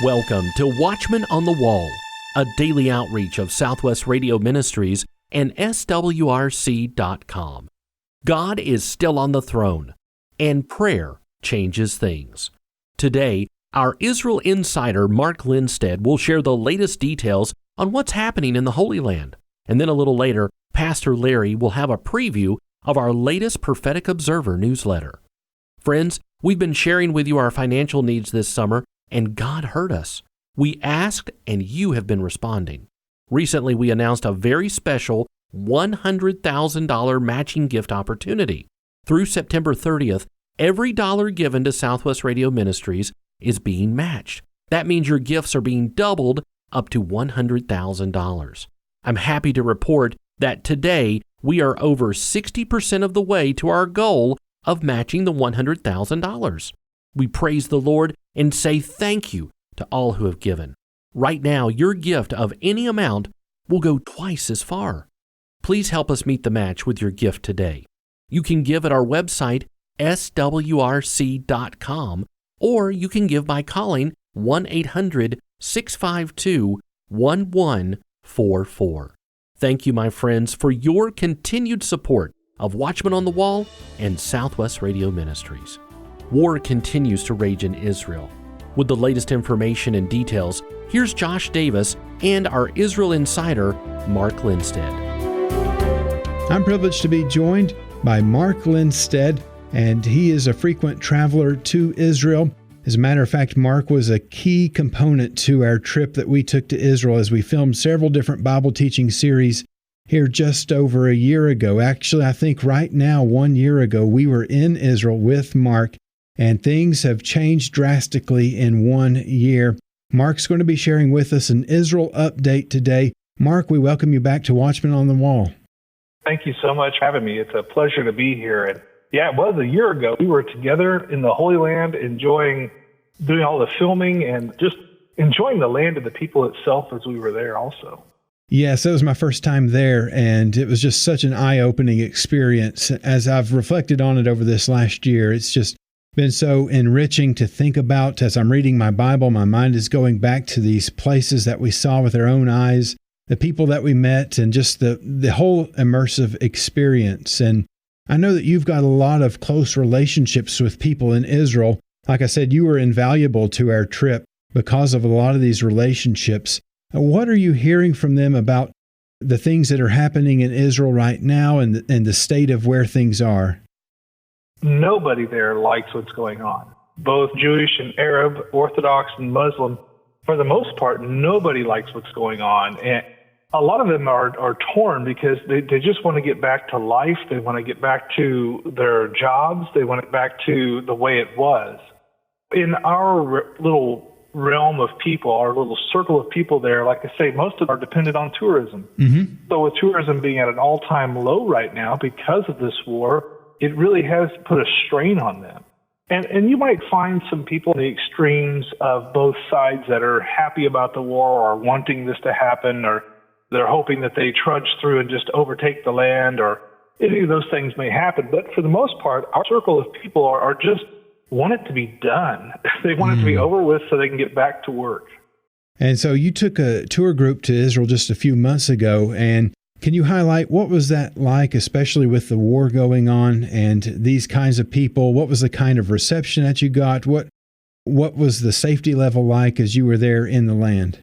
Welcome to Watchman on the Wall, a daily outreach of Southwest Radio Ministries and SWRC.com. God is still on the throne, and prayer changes things. Today, our Israel insider Mark Kindsted will share the latest details on what's happening in the Holy Land. And then a little later, Pastor Larry will have a preview of our latest Prophetic Observer newsletter. Friends, we've been sharing with you our financial needs this summer, and God heard us. We asked, and you have been responding. Recently, we announced a very special $100,000 matching gift opportunity. Through September 30th, every dollar given to Southwest Radio Ministries is being matched. That means your gifts are being doubled up to $100,000. I'm happy to report that today we are over 60% of the way to our goal of matching the $100,000. We praise the Lord and say thank you to all who have given. Right now, your gift of any amount will go twice as far. Please help us meet the match with your gift today. You can give at our website, swrc.com, or you can give by calling 1-800-652-1144. Thank you, my friends, for your continued support of Watchman on the Wall and Southwest Radio Ministries. War continues to rage in Israel. With the latest information and details, here's Josh Davis and our Israel insider, Mark Kindsted. I'm privileged to be joined by Mark Kindsted, and he is a frequent traveler to Israel. As a matter of fact, Mark was a key component to our trip that we took to Israel as we filmed several different Bible teaching series here just over a year ago. Actually, I think right now, 1 year ago, we were in Israel with Mark, and things have changed drastically in 1 year. Mark's going to be sharing with us an Israel update today. Mark, we welcome you back to Watchman on the Wall. Thank you so much for having me. It's a pleasure to be here. And yeah, it was a year ago. We were together in the Holy Land, doing all the filming and just enjoying the land and the people itself as we were there also. Yes, that was my first time there, and it was just such an eye-opening experience. As I've reflected on it over this last year, it's just been so enriching to think about. As I'm reading my Bible, my mind is going back to these places that we saw with our own eyes, the people that we met, and just the whole immersive experience. And I know that you've got a lot of close relationships with people in Israel. Like I said, you were invaluable to our trip because of a lot of these relationships. What are you hearing from them about the things that are happening in Israel right now and the state of where things are? Nobody there likes what's going on. Both Jewish and Arab, Orthodox and Muslim, for the most part, nobody likes what's going on. And a lot of them are torn because they just want to get back to life. They want to get back to their jobs. They want to get back to the way it was. In our little realm of people, our little circle of people there, like I say, most of them are dependent on tourism. Mm-hmm. So with tourism being at an all-time low right now because of this war, it really has put a strain on them. And you might find some people in the extremes of both sides that are happy about the war or wanting this to happen, or they're hoping that they trudge through and just overtake the land, or any of those things may happen. But for the most part, our circle of people are just want it to be done. They want it to be over with so they can get back to work. And so you took a tour group to Israel just a few months ago, and can you highlight what was that like, especially with the war going on and these kinds of people? What was the kind of reception that you got? What was the safety level like as you were there in the land?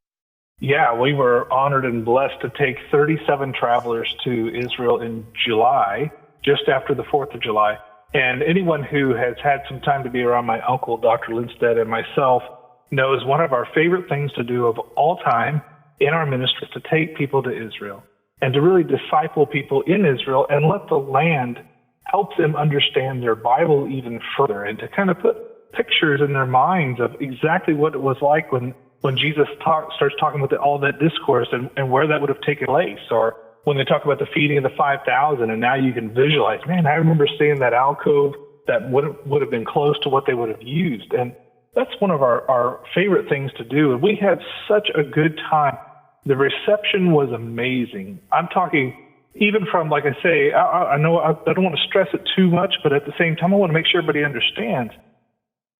Yeah, we were honored and blessed to take 37 travelers to Israel in July, just after the 4th of July. And anyone who has had some time to be around my uncle, Dr. Kindsted, and myself knows one of our favorite things to do of all time in our ministry is to take people to Israel and to really disciple people in Israel and let the land help them understand their Bible even further, and to kind of put pictures in their minds of exactly what it was like when Jesus starts talking about all that discourse and where that would have taken place, or when they talk about the feeding of the 5,000, and now you can visualize, man, I remember seeing that alcove that would have been close to what they would have used. And that's one of our favorite things to do. And we had such a good time. The reception was amazing. I'm talking even from, like I say, I know I don't want to stress it too much, but at the same time, I want to make sure everybody understands.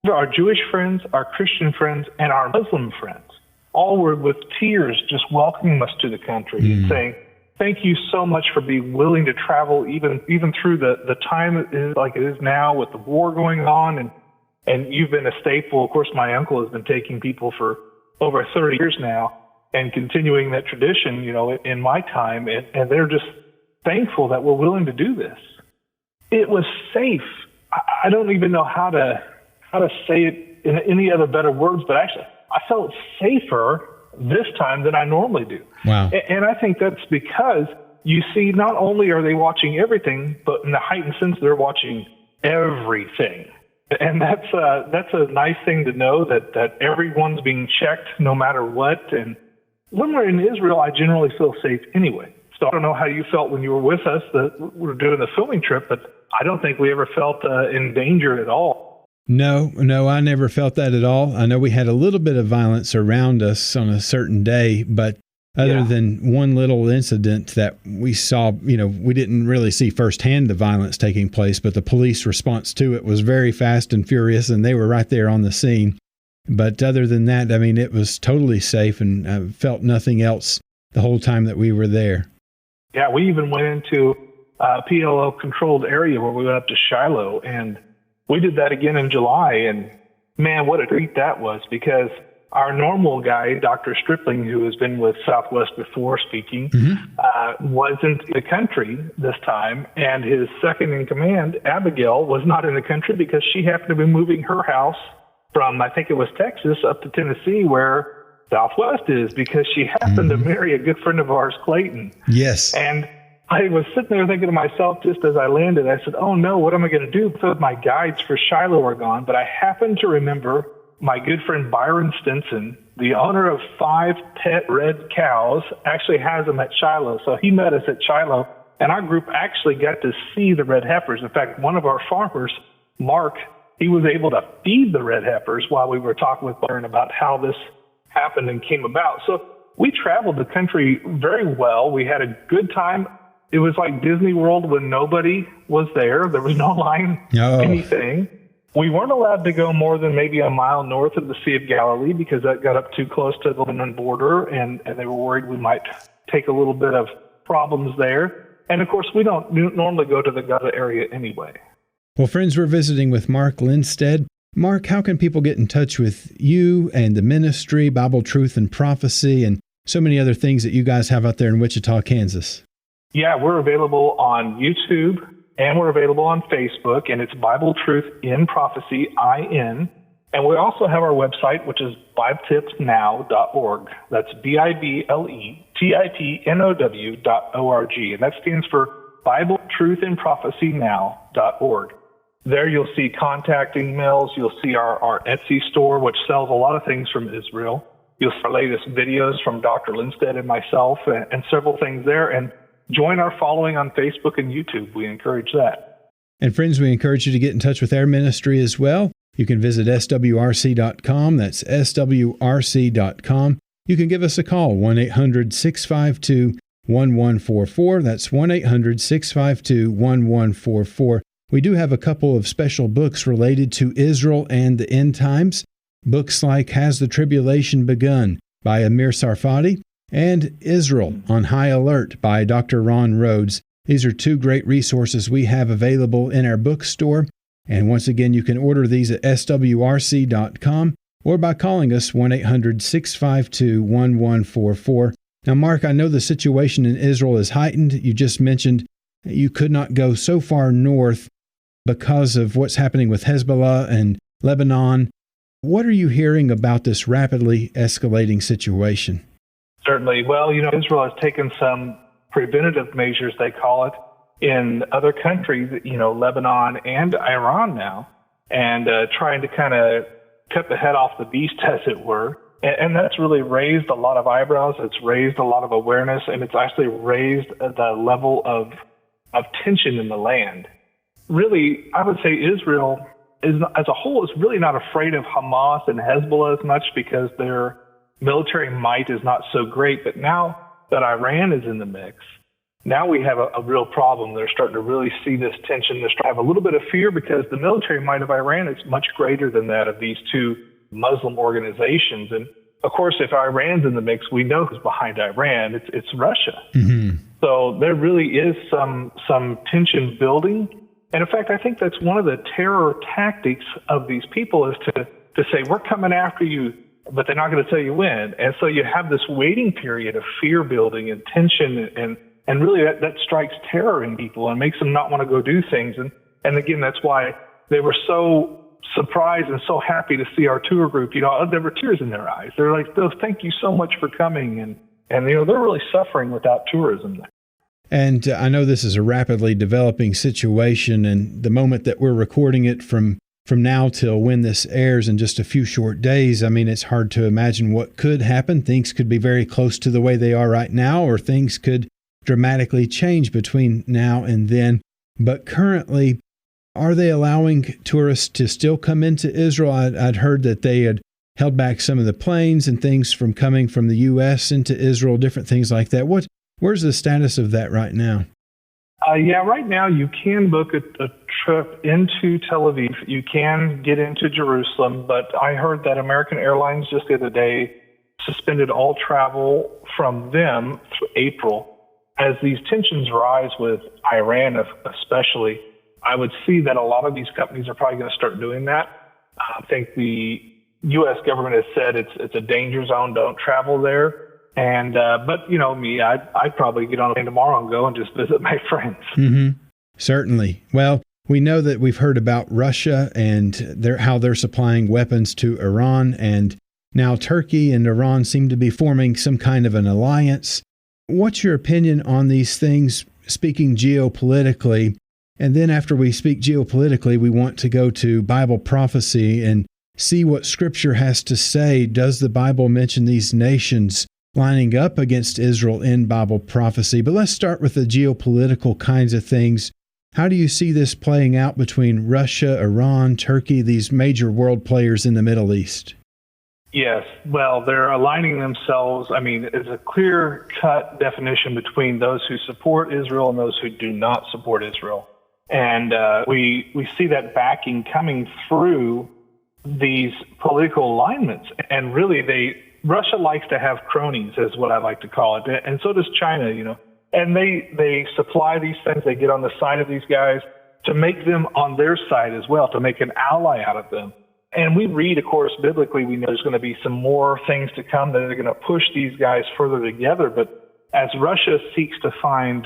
Our Jewish friends, our Christian friends, and our Muslim friends all were with tears just welcoming us to the country and saying, thank you so much for being willing to travel even through the time it is like it is now with the war going on. And you've been a staple. Of course, my uncle has been taking people for over 30 years now and continuing that tradition, in my time. And they're just thankful that we're willing to do this. It was safe. I don't even know how to say it in any other better words, but actually I felt safer this time than I normally do. Wow. And I think that's because you see, not only are they watching everything, but in the heightened sense, they're watching everything. And that's a nice thing to know that everyone's being checked no matter what. And when we're in Israel, I generally feel safe anyway. So I don't know how you felt when you were with us that we were doing the filming trip, but I don't think we ever felt in danger at all. No, I never felt that at all. I know we had a little bit of violence around us on a certain day, but other than one little incident that we saw, we didn't really see firsthand the violence taking place, but the police response to it was very fast and furious, and they were right there on the scene. But other than that, it was totally safe, and I felt nothing else the whole time that we were there. Yeah, we even went into a PLO-controlled area where we went up to Shiloh, and we did that again in July, and man, what a treat that was, because our normal guy, Dr. Stripling, who has been with Southwest before speaking, wasn't in the country this time, and his second in command, Abigail, was not in the country because she happened to be moving her house from, I think it was Texas, up to Tennessee, where Southwest is, because she happened to marry a good friend of ours, Clayton. Yes. And I was sitting there thinking to myself just as I landed, I said, oh no, what am I going to do? So my guides for Shiloh are gone, but I happened to remember my good friend Byron Stinson, the owner of 5 pet red cows, actually has them at Shiloh. So he met us at Shiloh, and our group actually got to see the red heifers. In fact, one of our farmers, Mark, he was able to feed the red heifers while we were talking with Byron about how this happened and came about. So we traveled the country very well. We had a good time. It was like Disney World when nobody was there. There was no line, anything. We weren't allowed to go more than maybe a mile north of the Sea of Galilee because that got up too close to the Lebanon border, and they were worried we might take a little bit of problems there. And, of course, we don't normally go to the Gaza area anyway. Well, friends, we're visiting with Mark Kindsted. Mark, how can people get in touch with you and the ministry, Bible Truth and Prophecy, and so many other things that you guys have out there in Wichita, Kansas? Yeah, we're available on YouTube, and we're available on Facebook, and it's Bible Truth in Prophecy, IN. And we also have our website, which is BibleTipsNow.org. That's BibleTipsNow.org. And that stands for Bible Truth in Prophecy Now.org. There you'll see contact emails. You'll see our Etsy store, which sells a lot of things from Israel. You'll see our latest videos from Dr. Kindsted and myself, and several things there. And join our following on Facebook and YouTube. We encourage that. And friends, we encourage you to get in touch with our ministry as well. You can visit swrc.com. That's swrc.com. You can give us a call, 1-800-652-1144. That's 1-800-652-1144. We do have a couple of special books related to Israel and the end times. Books like Has the Tribulation Begun by Amir Sarfati, and Israel on High Alert by Dr. Ron Rhodes. These are 2 great resources we have available in our bookstore. And once again, you can order these at swrc.com or by calling us 1-800-652-1144. Now, Mark, I know the situation in Israel is heightened. You just mentioned you could not go so far north because of what's happening with Hezbollah and Lebanon. What are you hearing about this rapidly escalating situation? Certainly. Well, Israel has taken some preventative measures, they call it, in other countries, Lebanon and Iran now, and trying to kind of cut the head off the beast, as it were. And that's really raised a lot of eyebrows. It's raised a lot of awareness, and it's actually raised the level of tension in the land. Really, I would say Israel as a whole is really not afraid of Hamas and Hezbollah as much because their military might is not so great. But now that Iran is in the mix, Now we have a real problem. They're starting to really see this tension. They're starting to have a little bit of fear because the military might of Iran is much greater than that of these two Muslim organizations. And of course, if Iran's in the mix, we know who's behind Iran. It's Russia. Mm-hmm. So there really is some tension building. And in fact, I think that's one of the terror tactics of these people is to say, we're coming after you, but they're not going to tell you when. And so you have this waiting period of fear building and tension, and really that strikes terror in people and makes them not want to go do things. And again, that's why they were so surprised and so happy to see our tour group. There were tears in their eyes. They're like, "Oh, thank you so much for coming." And they're really suffering without tourism. And I know this is a rapidly developing situation, and the moment that we're recording it from now till when this airs in just a few short days, I mean, it's hard to imagine what could happen. Things could be very close to the way they are right now, or things could dramatically change between now and then. But currently, are they allowing tourists to still come into Israel? I'd heard that they had held back some of the planes and things from coming from the U.S. into Israel, different things like that. Where's the status of that right now? Right now you can book a trip into Tel Aviv. You can get into Jerusalem, but I heard that American Airlines just the other day suspended all travel from them through April. As these tensions rise with Iran especially, I would see that a lot of these companies are probably going to start doing that. I think the U.S. government has said it's a danger zone, don't travel there. And but me, I'd probably get on a plane tomorrow and go and just visit my friends. Mm-hmm. Certainly. Well, we know that we've heard about Russia and how they're supplying weapons to Iran, and now Turkey and Iran seem to be forming some kind of an alliance. What's your opinion on these things, speaking geopolitically? And then after we speak geopolitically, we want to go to Bible prophecy and see what Scripture has to say. Does the Bible mention these nations lining up against Israel in Bible prophecy? But let's start with the geopolitical kinds of things. How do you see this playing out between Russia, Iran, Turkey, these major world players in the Middle East? Yes. Well, they're aligning themselves. I mean, it's a clear-cut definition between those who support Israel and those who do not support Israel. And we see that backing coming through these political alignments. And really, Russia likes to have cronies, is what I like to call it. And so does China, And they supply these things. They get on the side of these guys to make them on their side as well, to make an ally out of them. And we read, of course, biblically, we know there's going to be some more things to come that are going to push these guys further together. But as Russia seeks to find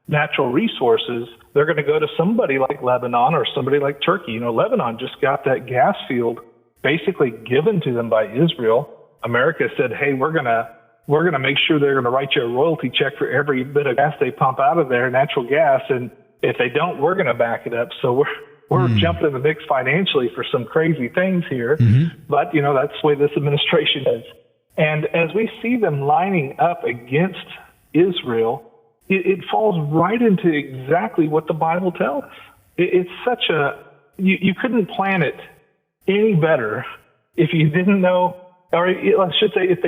natural resources, they're going to go to somebody like Lebanon or somebody like Turkey. Lebanon just got that gas field basically given to them by Israel. America said, hey, we're going to make sure they're going to write you a royalty check for every bit of gas they pump out of there, natural gas. And if they don't, we're going to back it up. So we're jumping in the mix financially for some crazy things here. Mm-hmm. But, that's the way this administration is. And as we see them lining up against Israel, it falls right into exactly what the Bible tells us. It's such you couldn't plan it any better if you didn't know, or I should say, if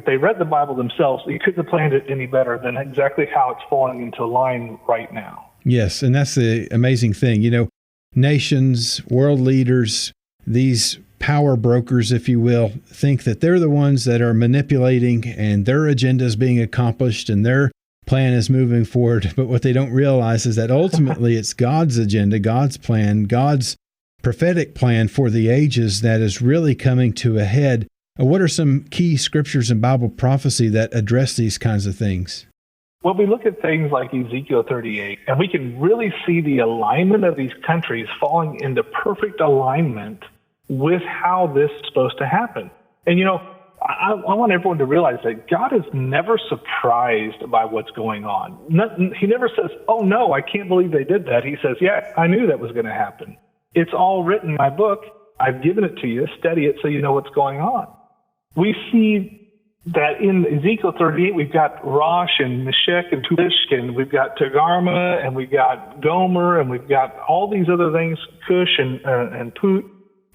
they read the Bible themselves, you couldn't have planned it any better than exactly how it's falling into line right now. Yes, and that's the amazing thing. Nations, world leaders, these power brokers, if you will, think that they're the ones that are manipulating and their agenda is being accomplished and their plan is moving forward. But what they don't realize is that ultimately it's God's agenda, God's plan, God's prophetic plan for the ages that is really coming to a head. What are some key scriptures in Bible prophecy that address these kinds of things? Well, we look at things like Ezekiel 38, and we can really see the alignment of these countries falling into perfect alignment with how this is supposed to happen. And, I want everyone to realize that God is never surprised by what's going on. He never says, oh, no, I can't believe they did that. He says, yeah, I knew that was going to happen. It's all written in my book. I've given it to you. Study it so you know what's going on. We see that in Ezekiel 38, we've got Rosh and Meshech and Tubish, and we've got Togarmah, and we've got Gomer, and we've got all these other things, Cush and Put,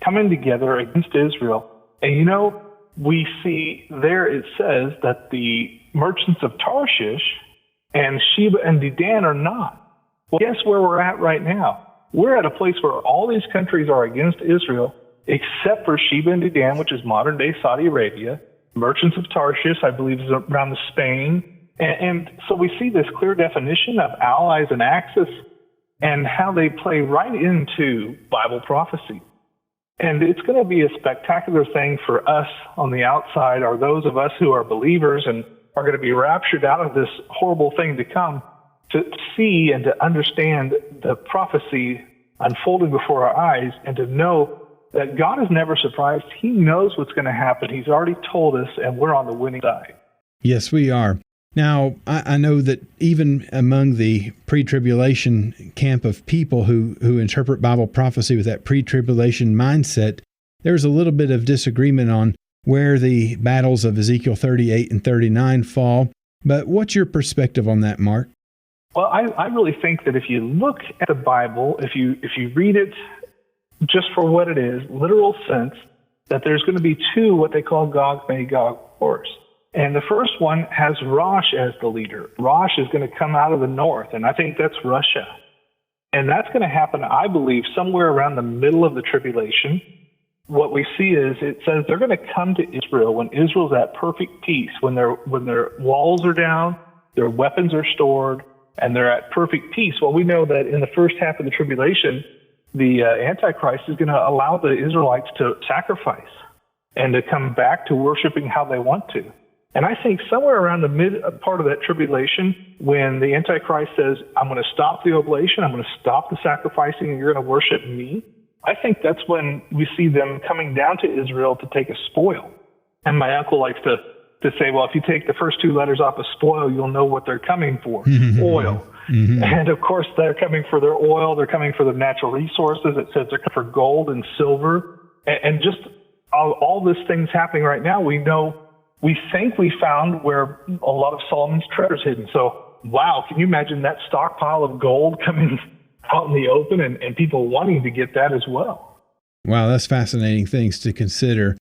coming together against Israel. And we see there it says that the merchants of Tarshish and Sheba and Dedan are not. Well, guess where we're at right now? We're at a place where all these countries are against Israel, except for Sheba and Dedan, which is modern-day Saudi Arabia. Merchants of Tarshish, I believe, is around Spain. And so we see this clear definition of allies and axis and how they play right into Bible prophecy. And it's going to be a spectacular thing for us on the outside, or those of us who are believers and are going to be raptured out of this horrible thing to come, to see and to understand the prophecy unfolding before our eyes, and to know that God is never surprised. He knows what's going to happen. He's already told us, and we're on the winning side. Yes, we are. Now, I know that even among the pre-tribulation camp of people who interpret Bible prophecy with that pre-tribulation mindset, there's a little bit of disagreement on where the battles of Ezekiel 38 and 39 fall. But what's your perspective on that, Mark? Well, I really think that if you look at the Bible, if you read it just for what it is, literal sense, that there's going to be two what they call Gog Magog wars. And the first one has Rosh as the leader. Rosh is going to come out of the north, and I think that's Russia. And that's going to happen, I believe, somewhere around the middle of the tribulation. What we see is it says they're going to come to Israel when Israel's at perfect peace, when their walls are down, their weapons are stored, and they're at perfect peace. Well, we know that in the first half of the tribulation, the Antichrist is going to allow the Israelites to sacrifice and to come back to worshiping how they want to. And I think somewhere around the mid part of that tribulation, when the Antichrist says, I'm going to stop the oblation, I'm going to stop the sacrificing, and you're going to worship me, I think that's when we see them coming down to Israel to take a spoil. And my uncle likes to say, well, if you take the first two letters off of spoil, you'll know what they're coming for, oil. Mm-hmm. And of course, they're coming for their oil, they're coming for their natural resources. It says they're coming for gold and silver. And just all this thing's happening right now, we think we found where a lot of Solomon's treasure is hidden. So, wow, can you imagine that stockpile of gold coming out in the open and people wanting to get that as well? Wow, that's fascinating things to consider.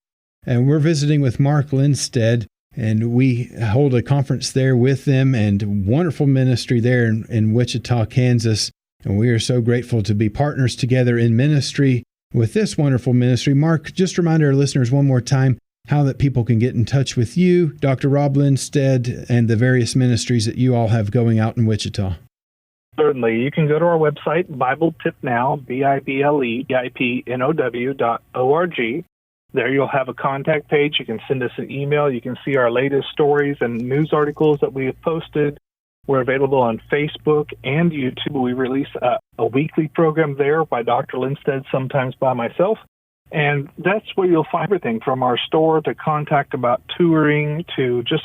And we're visiting with Mark Kindsted, and we hold a conference there with them, and wonderful ministry there in Wichita, Kansas. And we are so grateful to be partners together in ministry with this wonderful ministry. Mark, just remind our listeners one more time how that people can get in touch with you, Dr. Rob Kindsted, and the various ministries that you all have going out in Wichita. Certainly. You can go to our website, BibleTipNow, BibleTipNow.org. There you'll have a contact page. You can send us an email. You can see our latest stories and news articles that we have posted. We're available on Facebook and YouTube. We release a weekly program there by Dr. Kindsted, sometimes by myself. And that's where you'll find everything from our store to contact about touring to just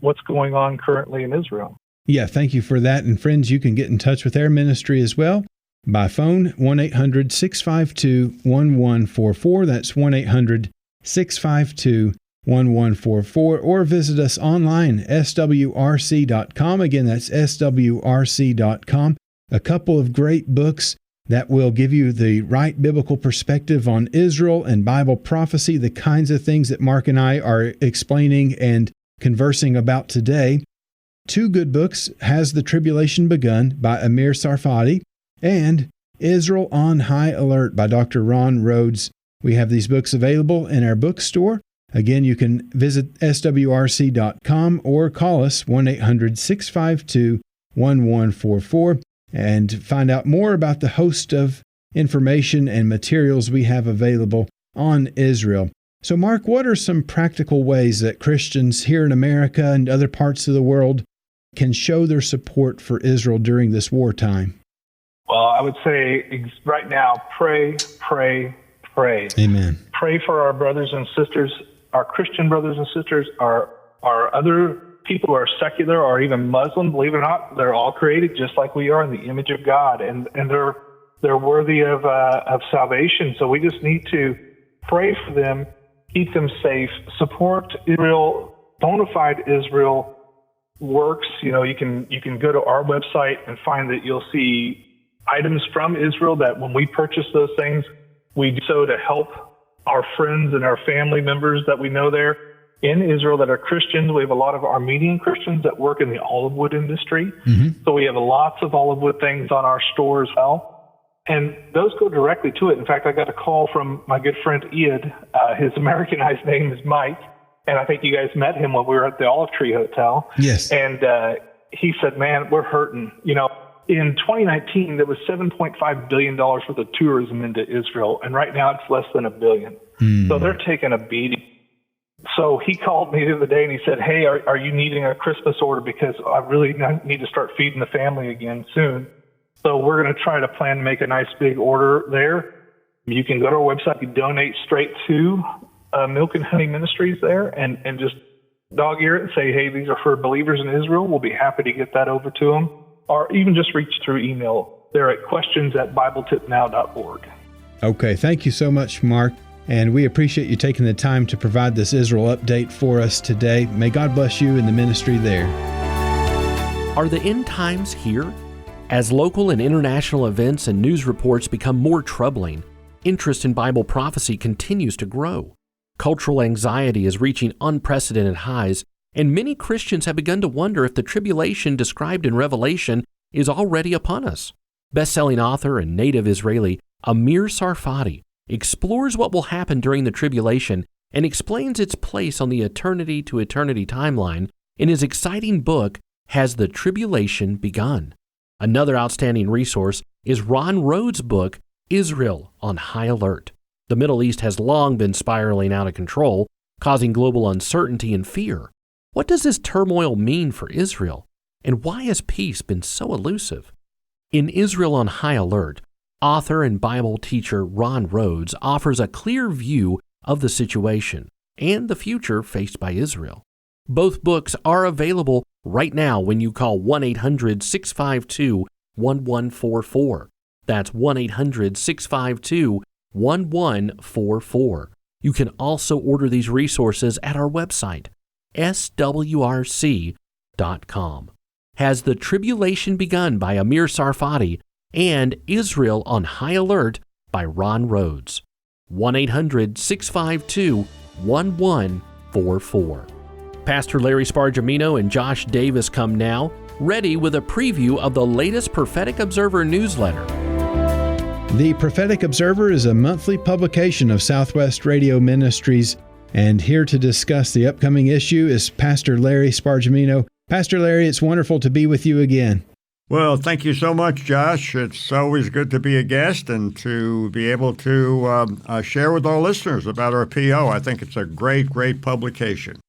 what's going on currently in Israel. Yeah, thank you for that. And friends, you can get in touch with their ministry as well by phone, 1-800-652-1144. That's 1-800-652-1144. Or visit us online, swrc.com. Again, that's swrc.com. A couple of great books that will give you the right biblical perspective on Israel and Bible prophecy, the kinds of things that Mark and I are explaining and conversing about today. Two good books, Has the Tribulation Begun by Amir Sarfati, and Israel on High Alert by Dr. Ron Rhodes. We have these books available in our bookstore. Again, you can visit swrc.com or call us 1-800-652-1144 and find out more about the host of information and materials we have available on Israel. So, Mark, what are some practical ways that Christians here in America and other parts of the world can show their support for Israel during this wartime? Well, I would say right now, pray. Amen. Pray for our brothers and sisters, our Christian brothers and sisters, our other people who are secular or even Muslim. Believe it or not, they're all created just like we are in the image of God, and they're worthy of salvation. So we just need to pray for them, keep them safe, support Israel, bona fide Israel works. You know, you can go to our website and find that you'll see items from Israel that when we purchase those things, we do so to help our friends and our family members that we know there. in Israel that are Christians. We have a lot of Armenian Christians that work in the olive wood industry. So we have lots of olive wood things on our store as well. And those go directly to it. In fact, I got a call from my good friend Iad. His Americanized name is Mike. And I think you guys met him when we were at the Olive Tree Hotel. Yes. And he said, man, we're hurting. In 2019, there was $7.5 billion worth of tourism into Israel. And right now it's less than $1 billion. So they're taking a beating. So he called me the other day and he said, hey, are you needing a Christmas order? Because I really need to start feeding the family again soon. So we're going to try to plan to make a nice big order there. You can go to our website, you donate straight to Milk and Honey Ministries there and just dog ear it and say, hey, these are for believers in Israel. We'll be happy to get that over to them. Or even just reach through email. They're at questions@BibleTipNow.org. Okay, thank you so much, Mark. And we appreciate you taking the time to provide this Israel update for us today. May God bless you and the ministry there. Are the end times here? As local and international events and news reports become more troubling, interest in Bible prophecy continues to grow. Cultural anxiety is reaching unprecedented highs, and many Christians have begun to wonder if the tribulation described in Revelation is already upon us. Best-selling author and native Israeli Amir Sarfati explores what will happen during the tribulation and explains its place on the eternity to eternity timeline in his exciting book, Has the Tribulation Begun? Another outstanding resource is Ron Rhodes' book, Israel on High Alert. The Middle East has long been spiraling out of control, causing global uncertainty and fear. What does this turmoil mean for Israel? And why has peace been so elusive? In Israel on High Alert, author and Bible teacher Ron Rhodes offers a clear view of the situation and the future faced by Israel. Both books are available right now when you call 1-800-652-1144. That's 1-800-652-1144. You can also order these resources at our website, swrc.com. Has the Tribulation Begun by Amir Sarfati and Israel on High Alert by Ron Rhodes. 1-800-652-1144. Pastor Larry Spargimino and Josh Davis come now, ready with a preview of the latest Prophetic Observer newsletter. The Prophetic Observer is a monthly publication of Southwest Radio Ministries, and here to discuss the upcoming issue is Pastor Larry Spargimino. Pastor Larry, it's wonderful to be with you again. Well, thank you so much, Josh. It's always good to be a guest and to be able to share with our listeners about our PO. I think it's a great, great publication.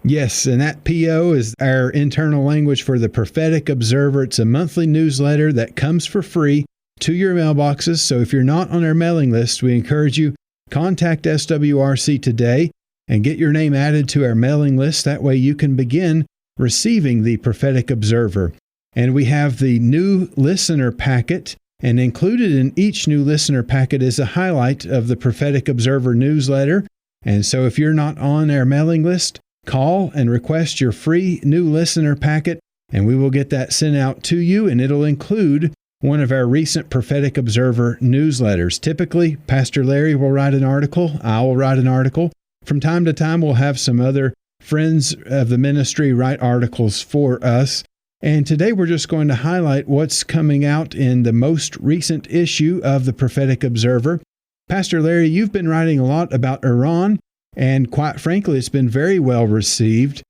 Yes, and that PO is our internal language for the Prophetic Observer. It's a monthly newsletter that comes for free to your mailboxes. So if you're not on our mailing list, we encourage you, contact SWRC today and get your name added to our mailing list. That way you can begin receiving the Prophetic Observer. And we have the new listener packet, and included in each new listener packet is a highlight of the Prophetic Observer newsletter. And so if you're not on our mailing list, call and request your free new listener packet, and we will get that sent out to you, and it'll include one of our recent Prophetic Observer newsletters. Typically, Pastor Larry will write an article, I will write an article. From time to time, we'll have some other friends of the ministry write articles for us. And today we're just going to highlight what's coming out in the most recent issue of the Prophetic Observer. Pastor Larry, you've been writing a lot about Iran, and quite frankly, it's been very well received.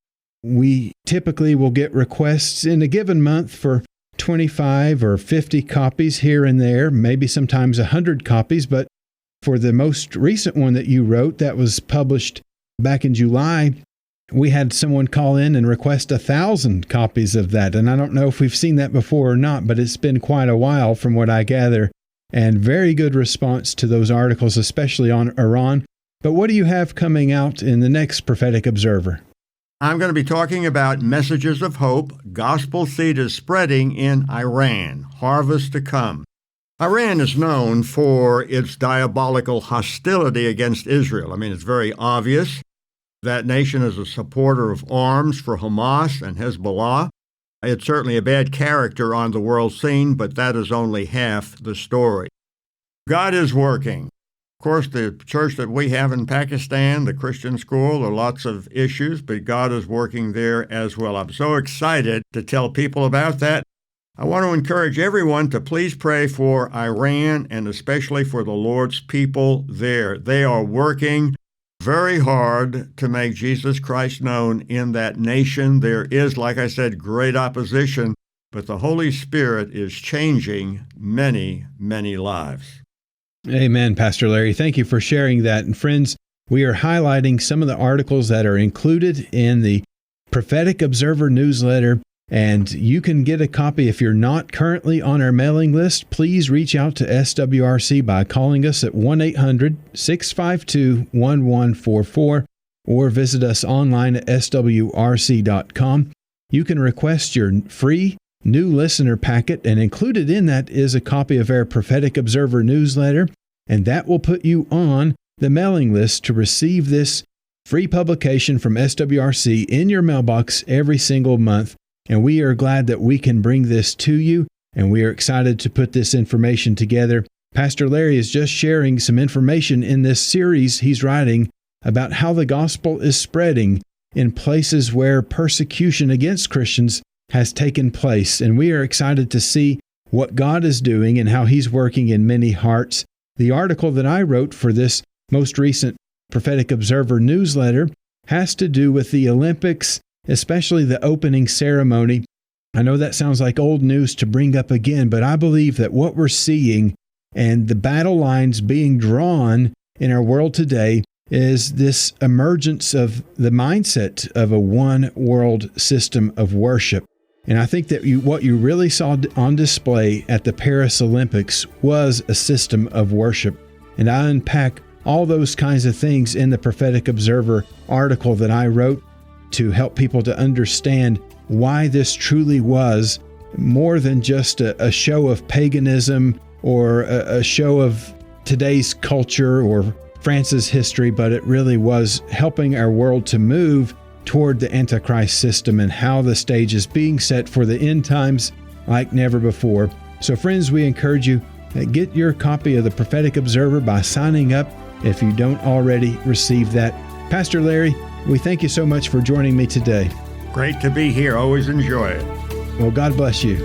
We typically will get requests in a given month for 25 or 50 copies here and there, maybe sometimes 100 copies, but for the most recent one that you wrote that was published back in July, we had someone call in and request 1,000 copies of that. And I don't know if we've seen that before or not, but it's been quite a while from what I gather. And very good response to those articles, especially on Iran. But what do you have coming out in the next Prophetic Observer? I'm going to be talking about messages of hope. Gospel seed is spreading in Iran. Harvest to come. Iran is known for its diabolical hostility against Israel. I mean, it's very obvious. That nation is a supporter of arms for Hamas and Hezbollah. It's certainly a bad character on the world scene, but that is only half the story. God is working. Of course, the church that we have in Pakistan, the Christian school, there are lots of issues, but God is working there as well. I'm so excited to tell people about that. I want to encourage everyone to please pray for Iran and especially for the Lord's people there. They are working very hard to make Jesus Christ known in that nation. There is, like I said, great opposition, but the Holy Spirit is changing many, many lives. Amen, Pastor Larry. Thank you for sharing that. And friends, we are highlighting some of the articles that are included in the Prophetic Observer newsletter, and you can get a copy if you're not currently on our mailing list. Please reach out to SWRC by calling us at 1-800-652-1144 or visit us online at swrc.com. You can request your free new listener packet, and included in that is a copy of our Prophetic Observer newsletter, and that will put you on the mailing list to receive this free publication from SWRC in your mailbox every single month. And we are glad that we can bring this to you, and we are excited to put this information together. Pastor Larry is just sharing some information in this series he's writing about how the gospel is spreading in places where persecution against Christians has taken place. And we are excited to see what God is doing and how He's working in many hearts. The article that I wrote for this most recent Prophetic Observer newsletter has to do with the Olympics, especially the opening ceremony. I know that sounds like old news to bring up again, but I believe that what we're seeing and the battle lines being drawn in our world today is this emergence of the mindset of a one world system of worship. And I think that what you really saw on display at the Paris Olympics was a system of worship. And I unpack all those kinds of things in the Prophetic Observer article that I wrote to help people to understand why this truly was more than just a show of paganism or a show of today's culture or France's history, but it really was helping our world to move toward the Antichrist system and how the stage is being set for the end times like never before. So friends, we encourage you, get your copy of the Prophetic Observer by signing up if you don't already receive that. Pastor Larry, we thank you so much for joining me today. Great to be here. Always enjoy it. Well, God bless you.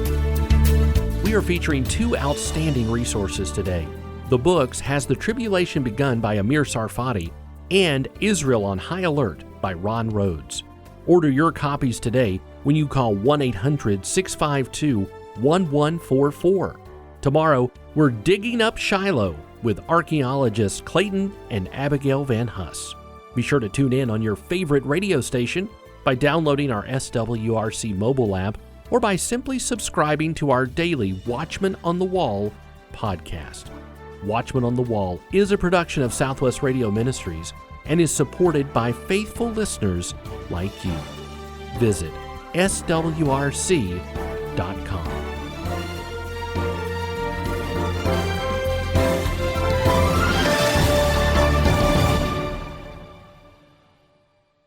We are featuring two outstanding resources today. The books Has the Tribulation Begun by Amir Sarfati and Israel on High Alert by Ron Rhodes. Order your copies today when you call 1-800-652-1144. Tomorrow, we're digging up Shiloh with archaeologists Clayton and Abigail Van Huss. Be sure to tune in on your favorite radio station by downloading our SWRC mobile app or by simply subscribing to our daily Watchman on the Wall podcast. Watchman on the Wall is a production of Southwest Radio Ministries and is supported by faithful listeners like you. Visit swrc.com.